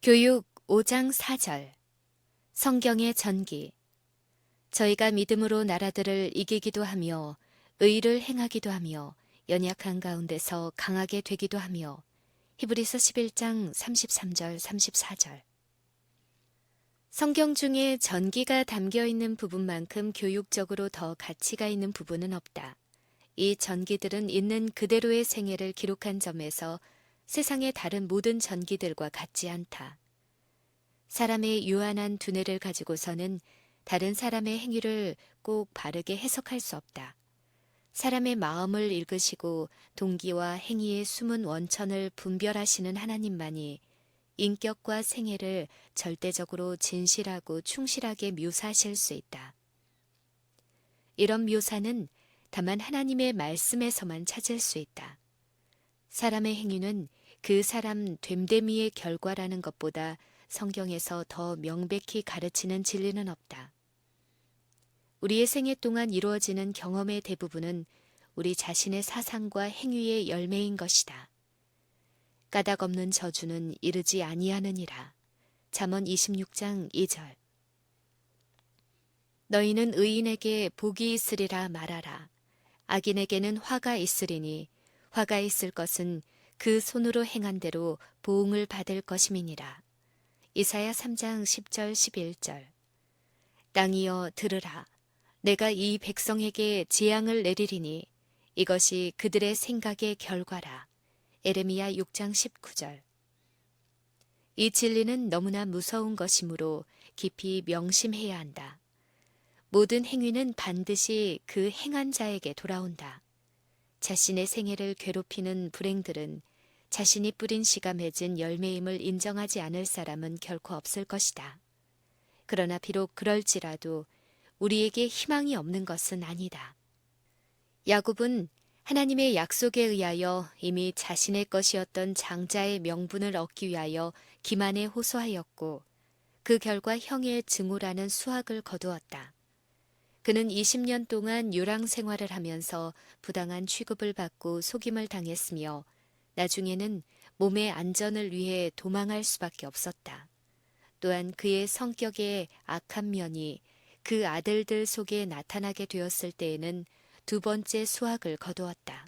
교육 5장 4절 성경의 전기 저희가 믿음으로 나라들을 이기기도 하며 의를 행하기도 하며 연약한 가운데서 강하게 되기도 하며 히브리서 11장 33절 34절 성경 중에 전기가 담겨 있는 부분만큼 교육적으로 더 가치가 있는 부분은 없다. 이 전기들은 있는 그대로의 생애를 기록한 점에서 세상의 다른 모든 전기들과 같지 않다. 사람의 유한한 두뇌를 가지고서는 다른 사람의 행위를 꼭 바르게 해석할 수 없다. 사람의 마음을 읽으시고 동기와 행위의 숨은 원천을 분별하시는 하나님만이 인격과 생애를 절대적으로 진실하고 충실하게 묘사하실 수 있다. 이런 묘사는 다만 하나님의 말씀에서만 찾을 수 있다. 사람의 행위는 그 사람 됨됨이의 결과라는 것보다 성경에서 더 명백히 가르치는 진리는 없다. 우리의 생애 동안 이루어지는 경험의 대부분은 우리 자신의 사상과 행위의 열매인 것이다. 까닭 없는 저주는 이르지 아니하느니라. 잠언 26장 2절 너희는 의인에게 복이 있으리라 말하라. 악인에게는 화가 있으리니 화가 있을 것은 그 손으로 행한 대로 보응을 받을 것임이니라. 이사야 3장 10절 11절 땅이여 들으라. 내가 이 백성에게 재앙을 내리리니 이것이 그들의 생각의 결과라. 에레미야 6장 19절 이 진리는 너무나 무서운 것이므로 깊이 명심해야 한다. 모든 행위는 반드시 그 행한 자에게 돌아온다. 자신의 생애를 괴롭히는 불행들은 자신이 뿌린 씨가 맺은 열매임을 인정하지 않을 사람은 결코 없을 것이다. 그러나 비록 그럴지라도 우리에게 희망이 없는 것은 아니다. 야곱은 하나님의 약속에 의하여 이미 자신의 것이었던 장자의 명분을 얻기 위하여 기만에 호소하였고 그 결과 형의 증오라는 수확을 거두었다. 그는 20년 동안 요랑 생활을 하면서 부당한 취급을 받고 속임을 당했으며 나중에는 몸의 안전을 위해 도망할 수밖에 없었다. 또한 그의 성격의 악한 면이 그 아들들 속에 나타나게 되었을 때에는 두 번째 수확을 거두었다.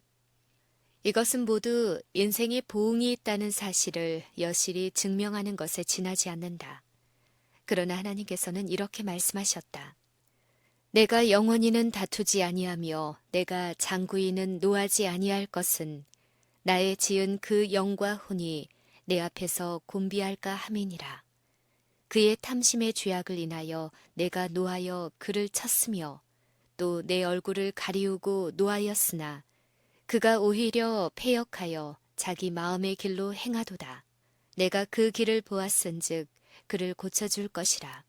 이것은 모두 인생에 보응이 있다는 사실을 여실히 증명하는 것에 지나지 않는다. 그러나 하나님께서는 이렇게 말씀하셨다. 내가 영원히는 다투지 아니하며 내가 장구이는 노하지 아니할 것은 나의 지은 그 영과 혼이 내 앞에서 곤비할까 함이니라. 그의 탐심의 죄악을 인하여 내가 노하여 그를 쳤으며 또 내 얼굴을 가리우고 노하였으나 그가 오히려 패역하여 자기 마음의 길로 행하도다. 내가 그 길을 보았은즉 그를 고쳐줄 것이라.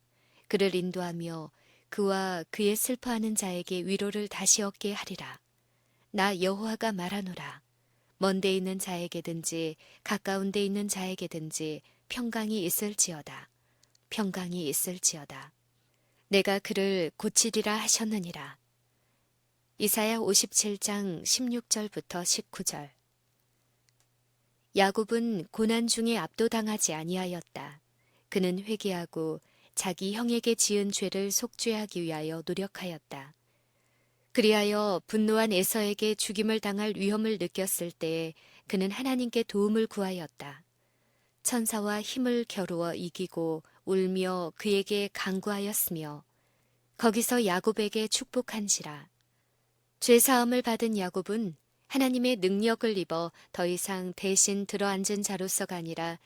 그를 인도하며 그와 그의 슬퍼하는 자에게 위로를 다시 얻게 하리라. 나 여호와가 말하노라. 먼 데 있는 자에게든지 가까운 데 있는 자에게든지 평강이 있을지어다. 평강이 있을지어다. 내가 그를 고치리라 하셨느니라. 이사야 57장 16절부터 19절 야곱은 고난 중에 압도당하지 아니하였다. 그는 회개하고 자기 형에게 지은 죄를 속죄하기 위하여 노력하였다. 그리하여 분노한 에서에게 죽임을 당할 위험을 느꼈을 때에 그는 하나님께 도움을 구하였다. 천사와 힘을 겨루어 이기고 울며 그에게 간구하였으며 거기서 야곱에게 축복한지라. 죄사함을 받은 야곱은 하나님의 능력을 입어 더 이상 대신 들어앉은 자로서가 아니라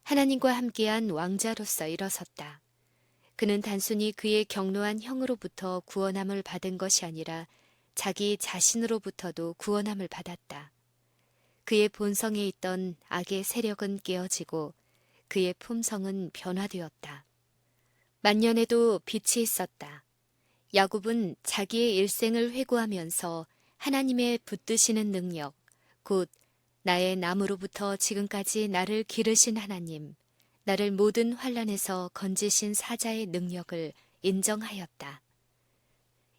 하나님과 함께한 왕자로서 일어섰다. 그는 단순히 그의 경노한 형으로부터 구원함을 받은 것이 아니라 자기 자신으로부터도 구원함을 받았다. 그의 본성에 있던 악의 세력은 깨어지고 그의 품성은 변화되었다. 만년에도 빛이 있었다. 야곱은 자기의 일생을 회고하면서 하나님의 붙드시는 능력, 곧 나의 남으로부터 지금까지 나를 기르신 하나님, 나를 모든 환난에서 건지신 사자의 능력을 인정하였다.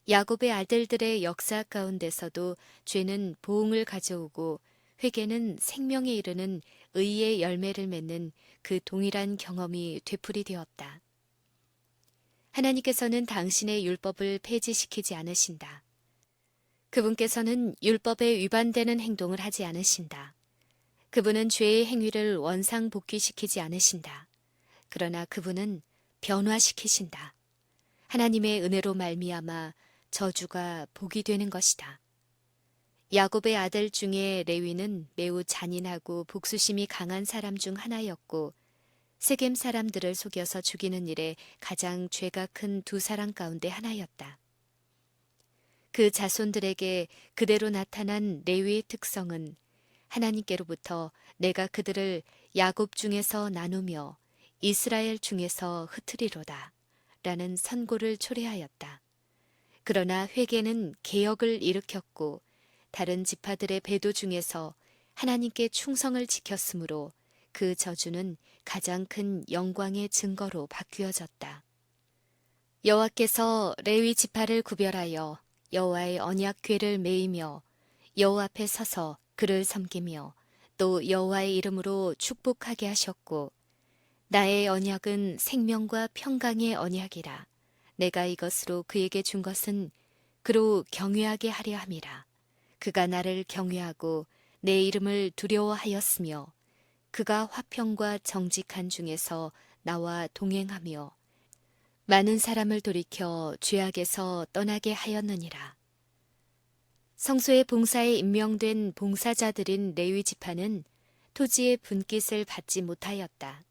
야곱의 아들들의 역사 가운데서도 죄는 보응을 가져오고 회개는 생명에 이르는 의의 열매를 맺는 그 동일한 경험이 되풀이되었다. 하나님께서는 당신의 율법을 폐지시키지 않으신다. 그분께서는 율법에 위반되는 행동을 하지 않으신다. 그분은 죄의 행위를 원상복귀시키지 않으신다. 그러나 그분은 변화시키신다. 하나님의 은혜로 말미암아 저주가 복이 되는 것이다. 야곱의 아들 중에 레위는 매우 잔인하고 복수심이 강한 사람 중 하나였고 세겜 사람들을 속여서 죽이는 일에 가장 죄가 큰 두 사람 가운데 하나였다. 그 자손들에게 그대로 나타난 레위의 특성은 하나님께로부터 내가 그들을 야곱 중에서 나누며 이스라엘 중에서 흩으리로다 라는 선고를 초래하였다. 그러나 회개는 개혁을 일으켰고 다른 지파들의 배도 중에서 하나님께 충성을 지켰으므로 그 저주는 가장 큰 영광의 증거로 바뀌어졌다. 여호와께서 레위 지파를 구별하여 여호와의 언약궤를 메이며 여호와 앞에 서서 그를 섬기며 또 여호와의 이름으로 축복하게 하셨고 나의 언약은 생명과 평강의 언약이라. 내가 이것으로 그에게 준 것은 그로 경외하게 하려 함이라. 그가 나를 경외하고 내 이름을 두려워하였으며 그가 화평과 정직한 중에서 나와 동행하며 많은 사람을 돌이켜 죄악에서 떠나게 하였느니라. 성소의 봉사에 임명된 봉사자들인 레위 지파는 토지의 분깃을 받지 못하였다.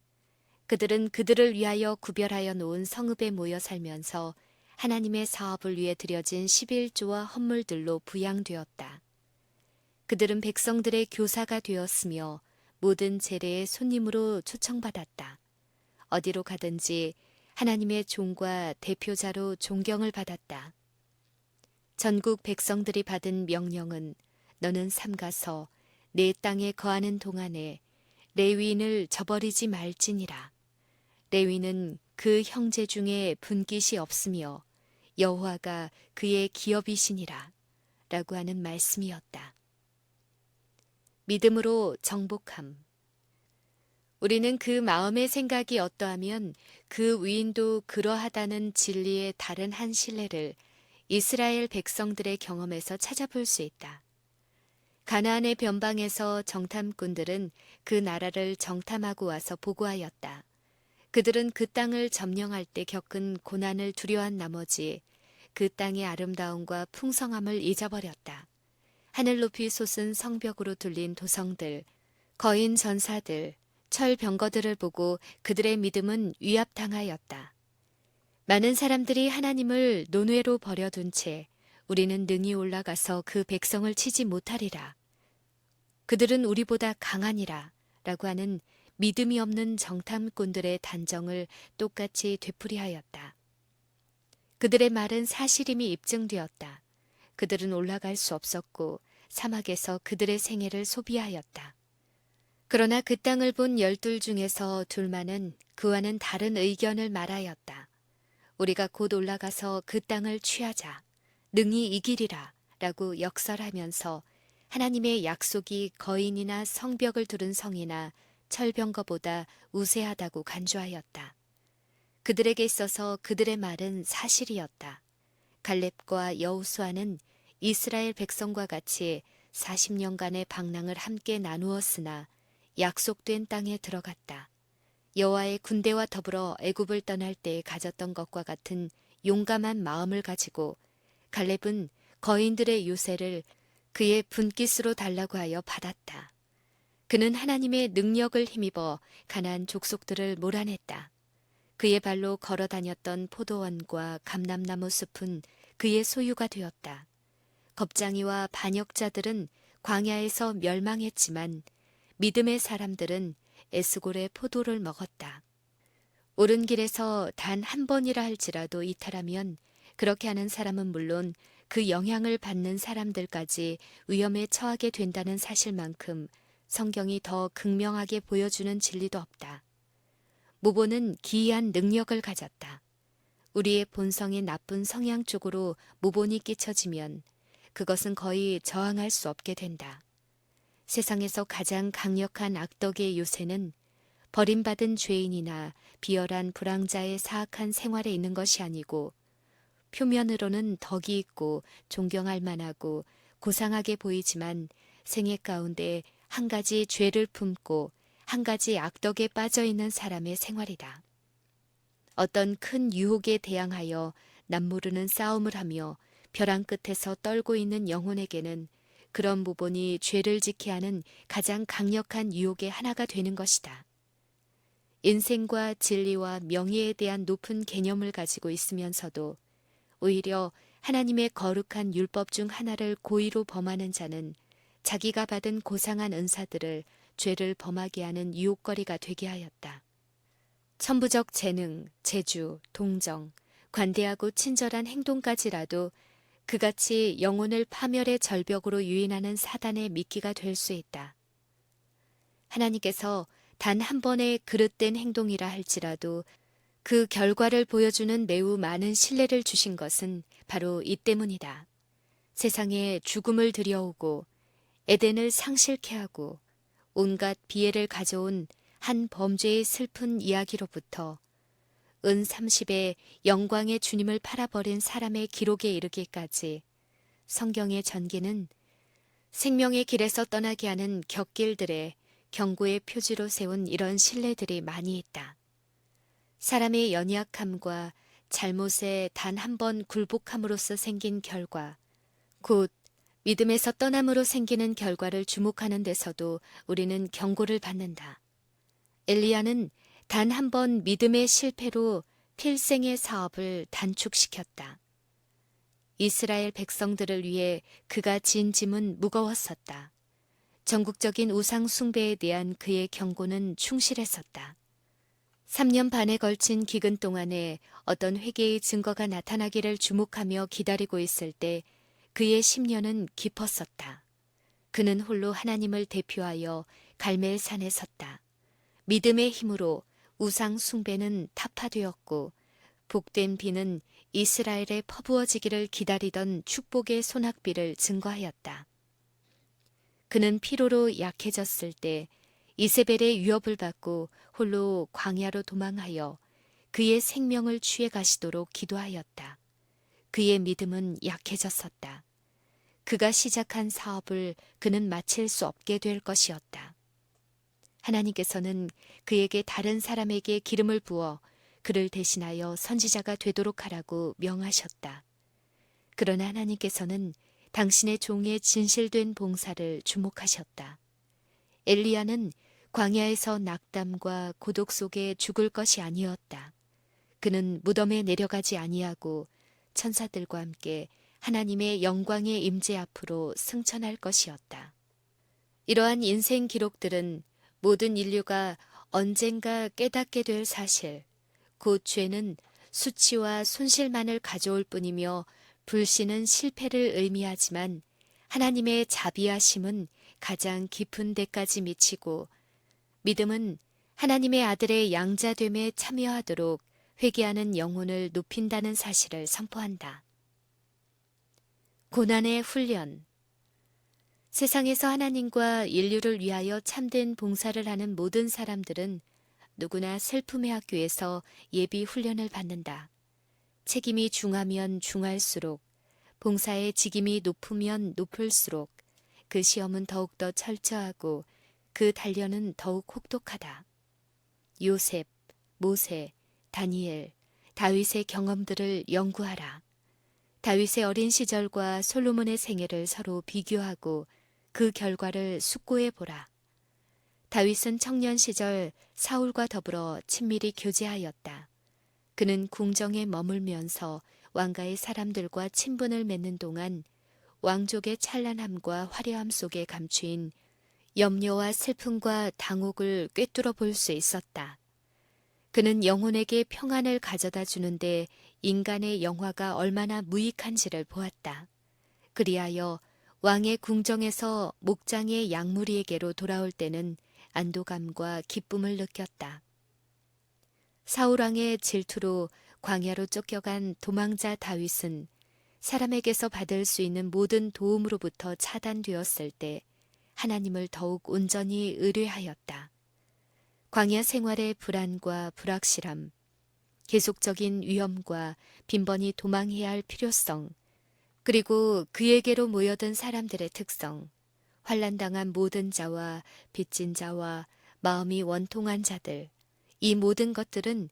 그들은 그들을 위하여 구별하여 놓은 성읍에 모여 살면서 하나님의 사업을 위해 드려진 11조와 헌물들로 부양되었다. 그들은 백성들의 교사가 되었으며 모든 제례의 손님으로 초청받았다. 어디로 가든지 하나님의 종과 대표자로 존경을 받았다. 전국 백성들이 받은 명령은 너는 삼가서 내 땅에 거하는 동안에 레위인을 저버리지 말지니라. 레위는 그 형제 중에 분깃이 없으며 여호와가 그의 기업이시니라 라고 하는 말씀이었다. 믿음으로 정복함. 우리는 그 마음의 생각이 어떠하면 그 위인도 그러하다는 진리의 다른 한 신뢰를 이스라엘 백성들의 경험에서 찾아볼 수 있다. 가나안의 변방에서 정탐꾼들은 그 나라를 정탐하고 와서 보고하였다. 그들은 그 땅을 점령할 때 겪은 고난을 두려워한 나머지 그 땅의 아름다움과 풍성함을 잊어버렸다. 하늘 높이 솟은 성벽으로 둘린 도성들, 거인 전사들, 철병거들을 보고 그들의 믿음은 위압당하였다. 많은 사람들이 하나님을 논외로 버려둔 채 우리는 능히 올라가서 그 백성을 치지 못하리라. 그들은 우리보다 강하니라 라고 하는 믿음이 없는 정탐꾼들의 단정을 똑같이 되풀이하였다. 그들의 말은 사실임이 입증되었다. 그들은 올라갈 수 없었고 사막에서 그들의 생애를 소비하였다. 그러나 그 땅을 본 12 중에서 둘만은 그와는 다른 의견을 말하였다. 우리가 곧 올라가서 그 땅을 취하자. 능히 이기리라 라고 역설하면서 하나님의 약속이 거인이나 성벽을 두른 성이나 철병거보다 우세하다고 간주하였다. 그들에게 있어서 그들의 말은 사실이었다. 갈렙과 여호수아는 이스라엘 백성과 같이 40년간의 방랑을 함께 나누었으나 약속된 땅에 들어갔다. 여호와의 군대와 더불어 애굽을 떠날 때 가졌던 것과 같은 용감한 마음을 가지고 갈렙은 거인들의 요새를 그의 분깃으로 달라고 하여 받았다. 그는 하나님의 능력을 힘입어 가나안 족속들을 몰아냈다. 그의 발로 걸어 다녔던 포도원과 감람나무 숲은 그의 소유가 되었다. 겁장이와 반역자들은 광야에서 멸망했지만 믿음의 사람들은 에스골의 포도를 먹었다. 옳은 길에서 단 한 번이라 할지라도 이탈하면 그렇게 하는 사람은 물론 그 영향을 받는 사람들까지 위험에 처하게 된다는 사실만큼 성경이 더 극명하게 보여주는 진리도 없다. 모보는 기이한 능력을 가졌다. 우리의 본성의 나쁜 성향 쪽으로 모본이 끼쳐지면 그것은 거의 저항할 수 없게 된다. 세상에서 가장 강력한 악덕의 요새는 버림받은 죄인이나 비열한 불황자의 사악한 생활에 있는 것이 아니고 표면으로는 덕이 있고 존경할 만하고 고상하게 보이지만 생애 가운데 한 가지 죄를 품고 한 가지 악덕에 빠져 있는 사람의 생활이다. 어떤 큰 유혹에 대항하여 남모르는 싸움을 하며 벼랑 끝에서 떨고 있는 영혼에게는 그런 부분이 죄를 짓게 하는 가장 강력한 유혹의 하나가 되는 것이다. 인생과 진리와 명예에 대한 높은 개념을 가지고 있으면서도 오히려 하나님의 거룩한 율법 중 하나를 고의로 범하는 자는 자기가 받은 고상한 은사들을 죄를 범하게 하는 유혹거리가 되게 하였다. 천부적 재능, 재주, 동정, 관대하고 친절한 행동까지라도 그같이 영혼을 파멸의 절벽으로 유인하는 사단의 미끼가 될 수 있다. 하나님께서 단 한 번의 그릇된 행동이라 할지라도 그 결과를 보여주는 매우 많은 신뢰를 주신 것은 바로 이 때문이다. 세상에 죽음을 들여오고 에덴을 상실케 하고 온갖 비애를 가져온 한 범죄의 슬픈 이야기로부터 은 30의 영광의 주님을 팔아버린 사람의 기록에 이르기까지 성경의 전개는 생명의 길에서 떠나게 하는 곁길들의 경고의 표지로 세운 이런 신뢰들이 많이 있다. 사람의 연약함과 잘못에 단 한 번 굴복함으로써 생긴 결과, 곧 믿음에서 떠남으로 생기는 결과를 주목하는 데서도 우리는 경고를 받는다. 엘리야는 단 한 번 믿음의 실패로 필생의 사업을 단축시켰다. 이스라엘 백성들을 위해 그가 진 짐은 무거웠었다. 전국적인 우상 숭배에 대한 그의 경고는 충실했었다. 3년 반에 걸친 기근 동안에 어떤 회개의 증거가 나타나기를 주목하며 기다리고 있을 때 그의 심려는 깊었었다. 그는 홀로 하나님을 대표하여 갈멜산에 섰다. 믿음의 힘으로 우상 숭배는 타파되었고 복된 비는 이스라엘에 퍼부어지기를 기다리던 축복의 소낙비를 증거하였다. 그는 피로로 약해졌을 때 이세벨의 위협을 받고 홀로 광야로 도망하여 그의 생명을 취해 가시도록 기도하였다. 그의 믿음은 약해졌었다. 그가 시작한 사업을 그는 마칠 수 없게 될 것이었다. 하나님께서는 그에게 다른 사람에게 기름을 부어 그를 대신하여 선지자가 되도록 하라고 명하셨다. 그러나 하나님께서는 당신의 종의 진실된 봉사를 주목하셨다. 엘리야는 광야에서 낙담과 고독 속에 죽을 것이 아니었다. 그는 무덤에 내려가지 아니하고 천사들과 함께 하나님의 영광의 임재 앞으로 승천할 것이었다. 이러한 인생 기록들은 모든 인류가 언젠가 깨닫게 될 사실, 곧 죄는 수치와 손실만을 가져올 뿐이며 불신은 실패를 의미하지만 하나님의 자비하심은 가장 깊은 데까지 미치고 믿음은 하나님의 아들의 양자됨에 참여하도록 회개하는 영혼을 높인다는 사실을 선포한다. 고난의 훈련. 세상에서 하나님과 인류를 위하여 참된 봉사를 하는 모든 사람들은 누구나 슬픔의 학교에서 예비 훈련을 받는다. 책임이 중하면 중할수록, 봉사의 직임이 높으면 높을수록 그 시험은 더욱더 철저하고 그 단련은 더욱 혹독하다. 요셉, 모세, 다니엘, 다윗의 경험들을 연구하라. 다윗의 어린 시절과 솔로몬의 생애를 서로 비교하고 그 결과를 숙고해 보라. 다윗은 청년 시절 사울과 더불어 친밀히 교제하였다. 그는 궁정에 머물면서 왕가의 사람들과 친분을 맺는 동안 왕족의 찬란함과 화려함 속에 감추인 염려와 슬픔과 당혹을 꿰뚫어 볼 수 있었다. 그는 영혼에게 평안을 가져다 주는데 인간의 영화가 얼마나 무익한지를 보았다. 그리하여 왕의 궁정에서 목장의 양무리에게로 돌아올 때는 안도감과 기쁨을 느꼈다. 사울왕의 질투로 광야로 쫓겨간 도망자 다윗은 사람에게서 받을 수 있는 모든 도움으로부터 차단되었을 때 하나님을 더욱 온전히 의뢰하였다. 광야 생활의 불안과 불확실함, 계속적인 위험과 빈번히 도망해야 할 필요성, 그리고 그에게로 모여든 사람들의 특성, 환난당한 모든 자와 빚진 자와 마음이 원통한 자들, 이 모든 것들은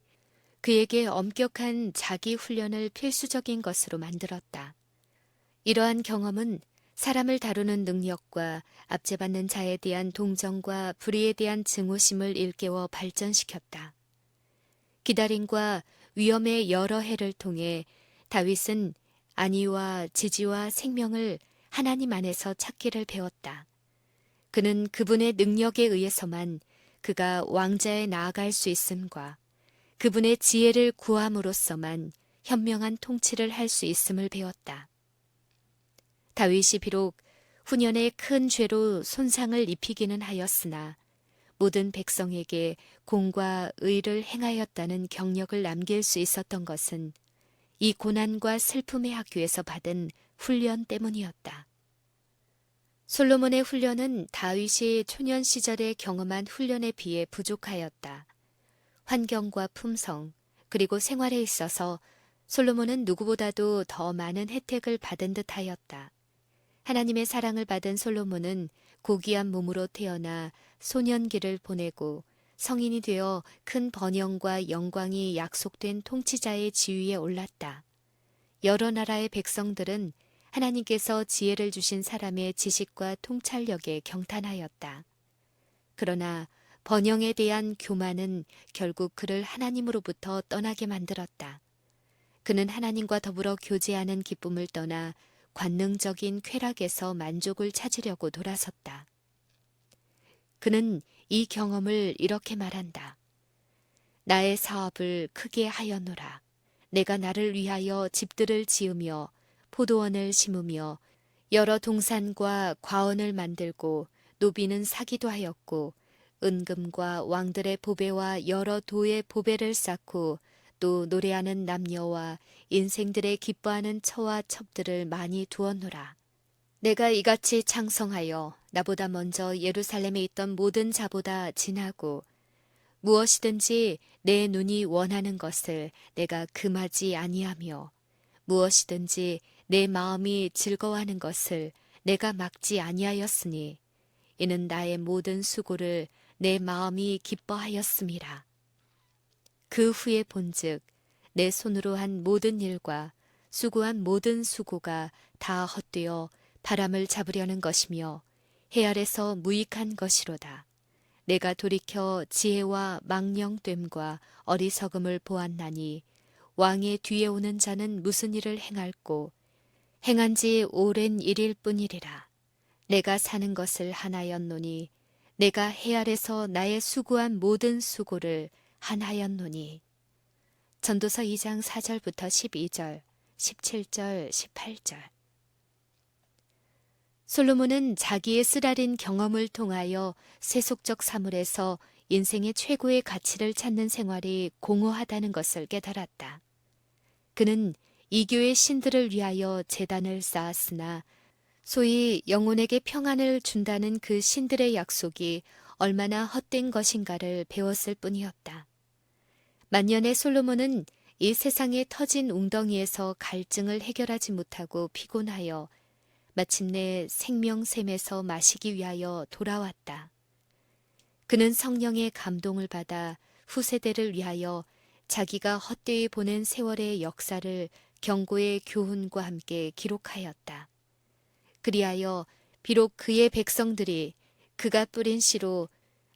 그에게 엄격한 자기 훈련을 필수적인 것으로 만들었다. 이러한 경험은 사람을 다루는 능력과 압제받는 자에 대한 동정과 불의에 대한 증오심을 일깨워 발전시켰다. 기다림과 위험의 여러 해를 통해 다윗은 안위와 지지와 생명을 하나님 안에서 찾기를 배웠다. 그는 그분의 능력에 의해서만 그가 왕자에 나아갈 수 있음과 그분의 지혜를 구함으로써만 현명한 통치를 할 수 있음을 배웠다. 다윗이 비록 후년에 큰 죄로 손상을 입히기는 하였으나 모든 백성에게 공과 의를 행하였다는 경력을 남길 수 있었던 것은 이 고난과 슬픔의 학교에서 받은 훈련 때문이었다. 솔로몬의 훈련은 다윗이 초년 시절에 경험한 훈련에 비해 부족하였다. 환경과 품성, 그리고 생활에 있어서 솔로몬은 누구보다도 더 많은 혜택을 받은 듯하였다. 하나님의 사랑을 받은 솔로몬은 고귀한 몸으로 태어나 소년기를 보내고 성인이 되어 큰 번영과 영광이 약속된 통치자의 지위에 올랐다. 여러 나라의 백성들은 하나님께서 지혜를 주신 사람의 지식과 통찰력에 경탄하였다. 그러나 번영에 대한 교만은 결국 그를 하나님으로부터 떠나게 만들었다. 그는 하나님과 더불어 교제하는 기쁨을 떠나 관능적인 쾌락에서 만족을 찾으려고 돌아섰다. 그는 이 경험을 이렇게 말한다. 나의 사업을 크게 하였노라. 내가 나를 위하여 집들을 지으며 포도원을 심으며 여러 동산과 과원을 만들고 노비는 사기도 하였고 은금과 왕들의 보배와 여러 도의 보배를 쌓고 또 노래하는 남녀와 인생들의 기뻐하는 처와 첩들을 많이 두었노라. 내가 이같이 창성하여 나보다 먼저 예루살렘에 있던 모든 자보다 진하고 무엇이든지 내 눈이 원하는 것을 내가 금하지 아니하며 무엇이든지 내 마음이 즐거워하는 것을 내가 막지 아니하였으니 이는 나의 모든 수고를 내 마음이 기뻐하였음이라. 그 후에 본즉 내 손으로 한 모든 일과 수고한 모든 수고가 다 헛되어 바람을 잡으려는 것이며 해 아래서 무익한 것이로다. 내가 돌이켜 지혜와 망령됨과 어리석음을 보았나니 왕의 뒤에 오는 자는 무슨 일을 행할꼬 행한 지 오랜 일일 뿐이리라. 내가 사는 것을 하나였노니 내가 해 아래서 나의 수고한 모든 수고를 하나였노니. 전도서 2장 4절부터 12절, 17절, 18절. 솔로몬은 자기의 쓰라린 경험을 통하여 세속적 사물에서 인생의 최고의 가치를 찾는 생활이 공허하다는 것을 깨달았다. 그는 이교의 신들을 위하여 제단을 쌓았으나 소위 영혼에게 평안을 준다는 그 신들의 약속이 얼마나 헛된 것인가를 배웠을 뿐이었다. 만년의 솔로몬은 이 세상에 터진 웅덩이에서 갈증을 해결하지 못하고 피곤하여 마침내 생명샘에서 마시기 위하여 돌아왔다. 그는 성령의 감동을 받아 후세대를 위하여 자기가 헛되이 보낸 세월의 역사를 경고의 교훈과 함께 기록하였다. 그리하여 비록 그의 백성들이 그가 뿌린 씨로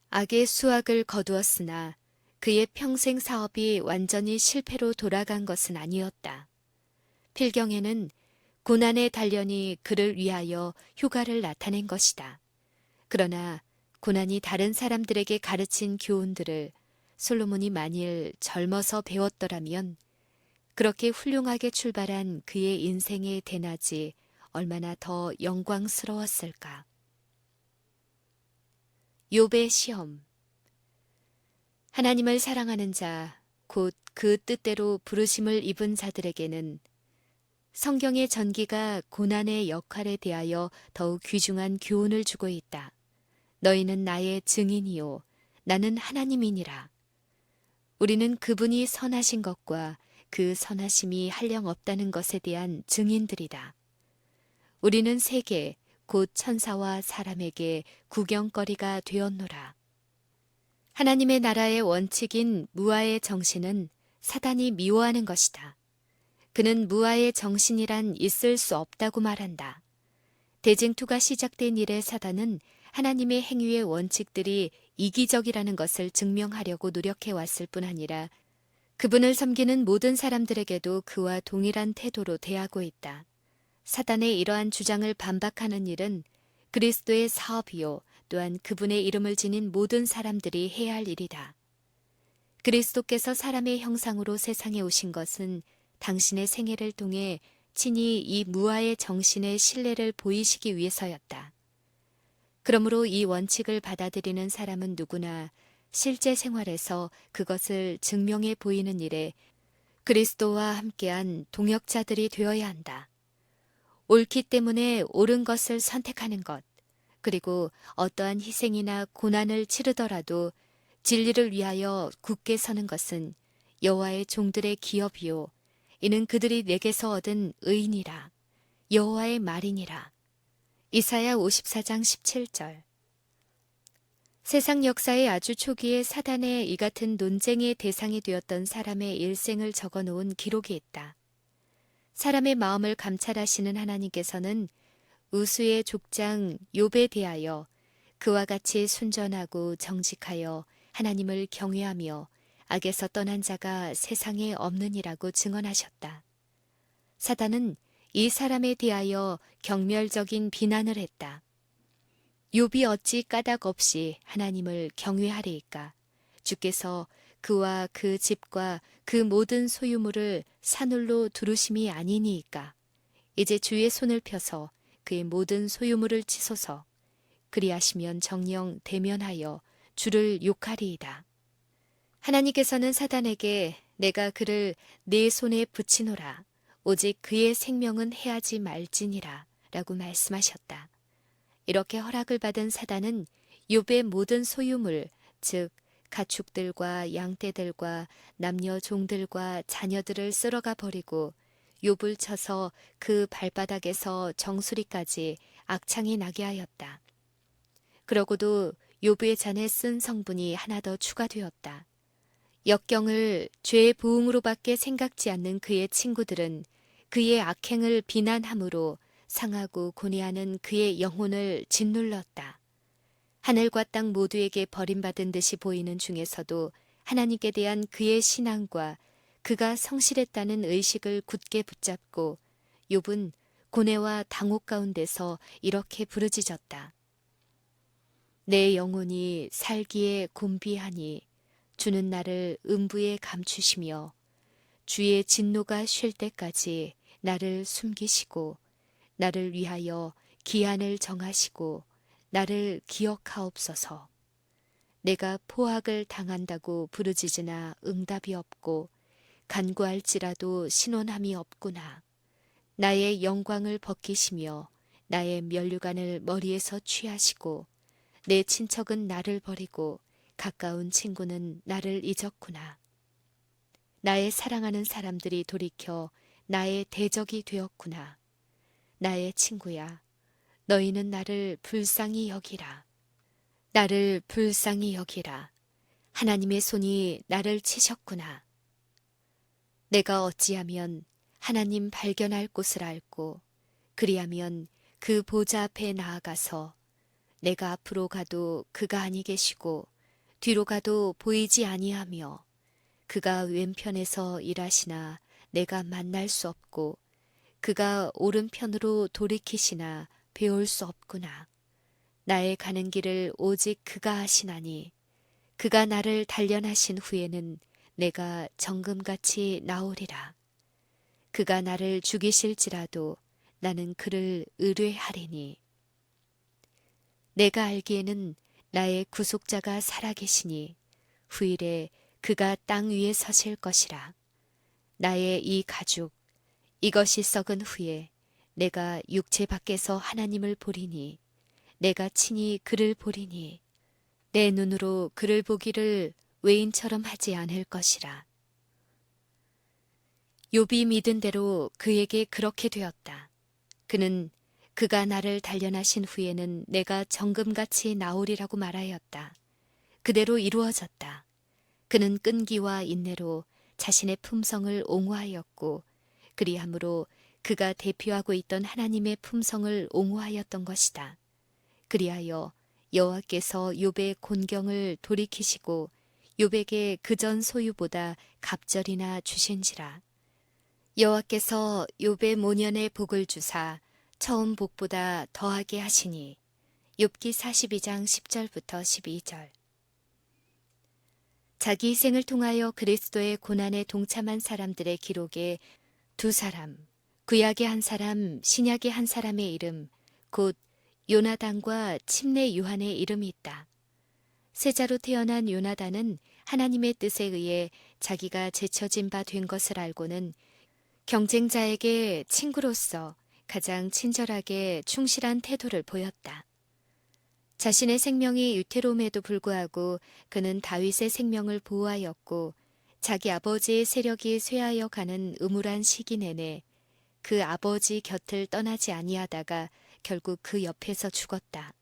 악의 수확을 거두었으나 그의 평생 사업이 완전히 실패로 돌아간 것은 아니었다. 필경에는 고난의 단련이 그를 위하여 휴가를 나타낸 것이다. 그러나 고난이 다른 사람들에게 가르친 교훈들을 솔로몬이 만일 젊어서 배웠더라면 그렇게 훌륭하게 출발한 그의 인생의 대낮이 얼마나 더 영광스러웠을까. 욥의 시험. 하나님을 사랑하는 자, 곧 그 뜻대로 부르심을 입은 자들에게는 성경의 전기가 고난의 역할에 대하여 더욱 귀중한 교훈을 주고 있다. 너희는 나의 증인이요 나는 하나님이니라. 우리는 그분이 선하신 것과 그 선하심이 한량없다는 것에 대한 증인들이다. 우리는 세계 곧 천사와 사람에게 구경거리가 되었노라. 하나님의 나라의 원칙인 무아의 정신은 사단이 미워하는 것이다. 그는 무아의 정신이란 있을 수 없다고 말한다. 대쟁투가 시작된 이래 사단은 하나님의 행위의 원칙들이 이기적이라는 것을 증명하려고 노력해왔을 뿐 아니라 그분을 섬기는 모든 사람들에게도 그와 동일한 태도로 대하고 있다. 사단의 이러한 주장을 반박하는 일은 그리스도의 사업이요 또한 그분의 이름을 지닌 모든 사람들이 해야 할 일이다. 그리스도께서 사람의 형상으로 세상에 오신 것은 당신의 생애를 통해 친히 이 무아의 정신의 신뢰를 보이시기 위해서였다. 그러므로 이 원칙을 받아들이는 사람은 누구나 실제 생활에서 그것을 증명해 보이는 일에 그리스도와 함께한 동역자들이 되어야 한다. 옳기 때문에 옳은 것을 선택하는 것, 그리고 어떠한 희생이나 고난을 치르더라도 진리를 위하여 굳게 서는 것은 여호와의 종들의 기업이요 이는 그들이 내게서 얻은 의인이라 여호와의 말이니라. 이사야 54장 17절. 세상 역사의 아주 초기에 사단의 이 같은 논쟁의 대상이 되었던 사람의 일생을 적어놓은 기록이 있다. 사람의 마음을 감찰하시는 하나님께서는 우수의 족장 욥에 대하여 그와 같이 순전하고 정직하여 하나님을 경외하며 악에서 떠난 자가 세상에 없느니라고 증언하셨다. 사단은 이 사람에 대하여 경멸적인 비난을 했다. 욥이 어찌 까닭 없이 하나님을 경외하리이까? 주께서 그와 그 집과 그 모든 소유물을 산울로 두르심이 아니니이까? 이제 주의 손을 펴서 그의 모든 소유물을 치소서. 그리하시면 정녕 대면하여 주를 욕하리이다. 하나님께서는 사단에게 내가 그를 네 손에 붙이노라. 오직 그의 생명은 해하지 말지니라 라고 말씀하셨다. 이렇게 허락을 받은 사단은 욥의 모든 소유물, 즉 가축들과 양떼들과 남녀 종들과 자녀들을 쓸어가 버리고 욥을 쳐서 그 발바닥에서 정수리까지 악창이 나게 하였다. 그러고도 욥의 잔에 쓴 성분이 하나 더 추가되었다. 역경을 죄의 부흥으로밖에 생각지 않는 그의 친구들은 그의 악행을 비난함으로 상하고 고뇌하는 그의 영혼을 짓눌렀다. 하늘과 땅 모두에게 버림받은 듯이 보이는 중에서도 하나님께 대한 그의 신앙과 그가 성실했다는 의식을 굳게 붙잡고 욥은 고뇌와 당혹 가운데서 이렇게 부르짖었다. 내 영혼이 살기에 곤비하니 주는 나를 음부에 감추시며 주의 진노가 쉴 때까지 나를 숨기시고 나를 위하여 기한을 정하시고 나를 기억하옵소서. 내가 포악을 당한다고 부르짖으나 응답이 없고 간구할지라도 신원함이 없구나. 나의 영광을 벗기시며 나의 면류관을 머리에서 취하시고 내 친척은 나를 버리고 가까운 친구는 나를 잊었구나. 나의 사랑하는 사람들이 돌이켜 나의 대적이 되었구나. 나의 친구야, 너희는 나를 불쌍히 여기라. 나를 불쌍히 여기라. 하나님의 손이 나를 치셨구나. 내가 어찌하면 하나님 발견할 곳을 알고 그리하면 그 보좌 앞에 나아가서 내가 앞으로 가도 그가 아니 계시고 뒤로 가도 보이지 아니하며 그가 왼편에서 일하시나 내가 만날 수 없고 그가 오른편으로 돌이키시나 배울 수 없구나. 나의 가는 길을 오직 그가 하시나니 그가 나를 단련하신 후에는 내가 정금같이 나오리라. 그가 나를 죽이실지라도 나는 그를 의뢰하리니 내가 알기에는 나의 구속자가 살아계시니 후일에 그가 땅 위에 서실 것이라. 나의 이 가죽 이것이 썩은 후에 내가 육체 밖에서 하나님을 보리니 내가 친히 그를 보리니 내 눈으로 그를 보기를 외인처럼 하지 않을 것이라. 욥이 믿은 대로 그에게 그렇게 되었다. 그는 그가 나를 단련하신 후에는 내가 정금같이 나오리라고 말하였다. 그대로 이루어졌다. 그는 끈기와 인내로 자신의 품성을 옹호하였고 그리함으로 그가 대표하고 있던 하나님의 품성을 옹호하였던 것이다. 그리하여 여호와께서 욥의 곤경을 돌이키시고 욥에게 그전 소유보다 갑절이나 주신지라. 여호와께서 욥의 모년의 복을 주사 처음 복보다 더하게 하시니. 욥기 42장 10절부터 12절. 자기 희생을 통하여 그리스도의 고난에 동참한 사람들의 기록에 두 사람, 구약의 한 사람, 신약의 한 사람의 이름, 곧 요나단과 침례 요한의 이름이 있다. 세자로 태어난 요나단은 하나님의 뜻에 의해 자기가 제쳐진 바 된 것을 알고는 경쟁자에게 친구로서 가장 친절하게 충실한 태도를 보였다. 자신의 생명이 위태로움에도 불구하고 그는 다윗의 생명을 보호하였고 자기 아버지의 세력이 쇠하여 가는 음울한 시기 내내 그 아버지 곁을 떠나지 아니하다가 결국 그 옆에서 죽었다.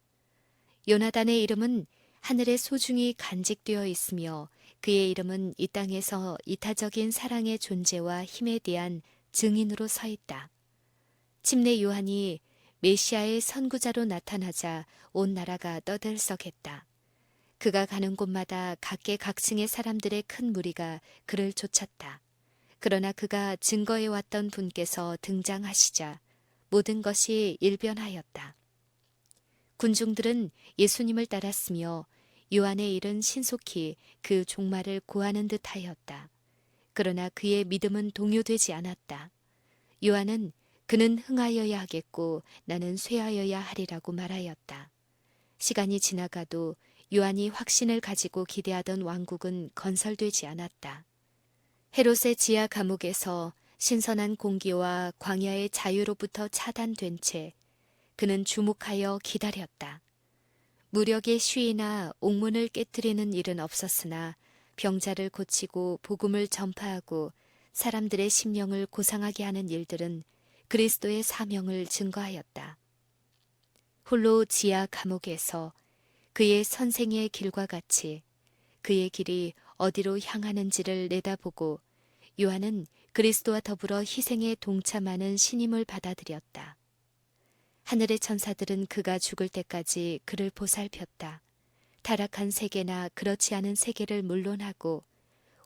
요나단의 이름은 하늘에 소중히 간직되어 있으며 그의 이름은 이 땅에서 이타적인 사랑의 존재와 힘에 대한 증인으로 서 있다. 침례 요한이 메시아의 선구자로 나타나자 온 나라가 떠들썩했다. 그가 가는 곳마다 각계각층의 사람들의 큰 무리가 그를 쫓았다. 그러나 그가 증거해왔던 분께서 등장하시자 모든 것이 일변하였다. 군중들은 예수님을 따랐으며 요한의 일은 신속히 그 종말을 고하는 듯하였다. 그러나 그의 믿음은 동요되지 않았다. 요한은 그는 흥하여야 하겠고 나는 쇠하여야 하리라고 말하였다. 시간이 지나가도 요한이 확신을 가지고 기대하던 왕국은 건설되지 않았다. 헤롯의 지하 감옥에서 신선한 공기와 광야의 자유로부터 차단된 채 그는 주목하여 기다렸다. 무력의 시위나 옥문을 깨뜨리는 일은 없었으나 병자를 고치고 복음을 전파하고 사람들의 심령을 고상하게 하는 일들은 그리스도의 사명을 증거하였다. 홀로 지하 감옥에서 그의 선생의 길과 같이 그의 길이 어디로 향하는지를 내다보고 요한은 그리스도와 더불어 희생에 동참하는 신임을 받아들였다. 하늘의 천사들은 그가 죽을 때까지 그를 보살폈다. 타락한 세계나 그렇지 않은 세계를 물론하고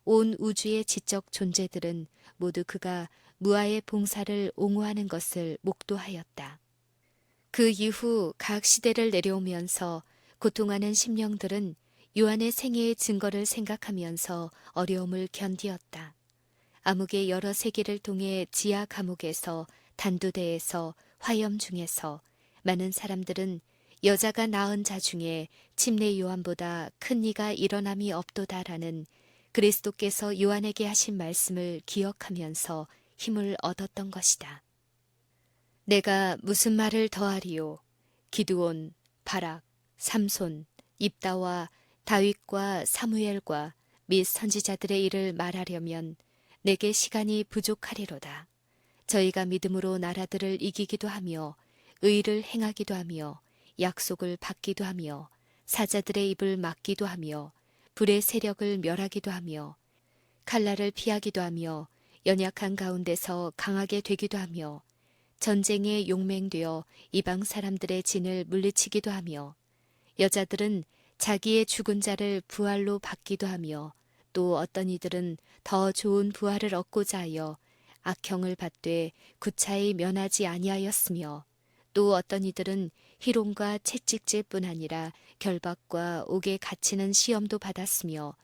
온 우주의 지적 존재들은 모두 그가 무아의 봉사를 옹호하는 것을 목도하였다. 그 이후 각 시대를 내려오면서 고통하는 심령들은 요한의 생애의 증거를 생각하면서 어려움을 견디었다. 암흑의 여러 세계를 통해 지하 감옥에서 단두대에서 화염 중에서 많은 사람들은 여자가 낳은 자 중에 침례 요한보다 큰 이가 일어남이 없도다라는 그리스도께서 요한에게 하신 말씀을 기억하면서 힘을 얻었던 것이다. 내가 무슨 말을 더하리요? 기드온, 바락, 삼손, 입다와 다윗과 사무엘과 및 선지자들의 일을 말하려면 내게 시간이 부족하리로다. 저희가 믿음으로 나라들을 이기기도 하며 의를 행하기도 하며 약속을 받기도 하며 사자들의 입을 막기도 하며 불의 세력을 멸하기도 하며 칼날을 피하기도 하며 연약한 가운데서 강하게 되기도 하며 전쟁에 용맹되어 이방 사람들의 진을 물리치기도 하며 여자들은 자기의 죽은 자를 부활로 받기도 하며 또 어떤 이들은 더 좋은 부활을 얻고자 하여 악형을 받되 구차히 면하지 아니하였으며 또 어떤 이들은 희롱과 채찍질뿐 아니라 결박과 옥에 갇히는 시험도 받았으며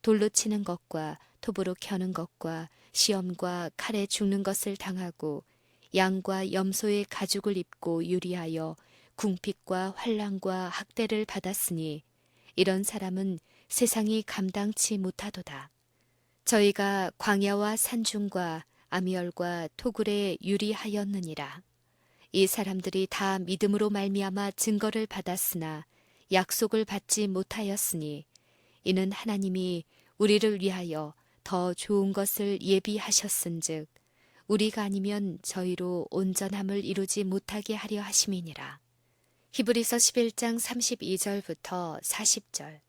돌로 치는 것과 톱으로 켜는 것과 시험과 칼에 죽는 것을 당하고 양과 염소의 가죽을 입고 유리하여 궁핍과 환난과 학대를 받았으니 이런 사람은 세상이 감당치 못하도다. 저희가 광야와 산중과 아미얼과 토굴에 유리하였느니라. 이 사람들이 다 믿음으로 말미암아 증거를 받았으나 약속을 받지 못하였으니 이는 하나님이 우리를 위하여 더 좋은 것을 예비하셨은즉 우리가 아니면 저희로 온전함을 이루지 못하게 하려 하심이니라. 히브리서 11장 32절부터 40절.